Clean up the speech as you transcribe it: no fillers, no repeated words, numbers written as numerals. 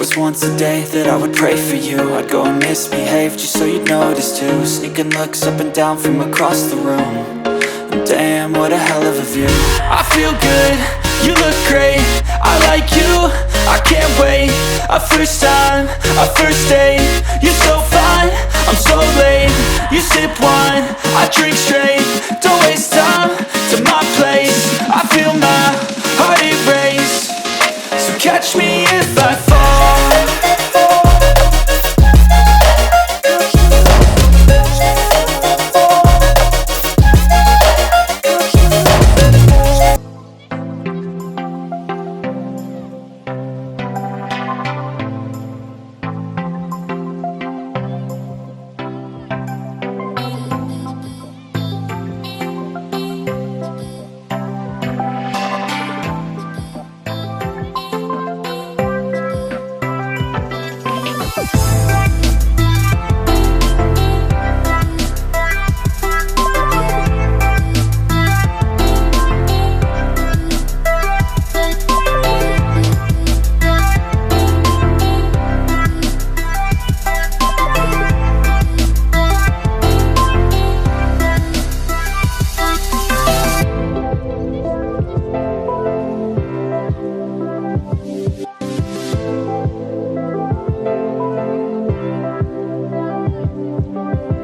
was once a day that I would pray for you. I'd go and misbehave just so you'd notice too. Sneaking looks up and down from across the room. And damn, what a hell of a view. I feel good, you look great, I like you, I can't wait. A first time, a first date. You're so fine, I'm so late. You sip wine, I drink straight. Don't waste time to my place. I feel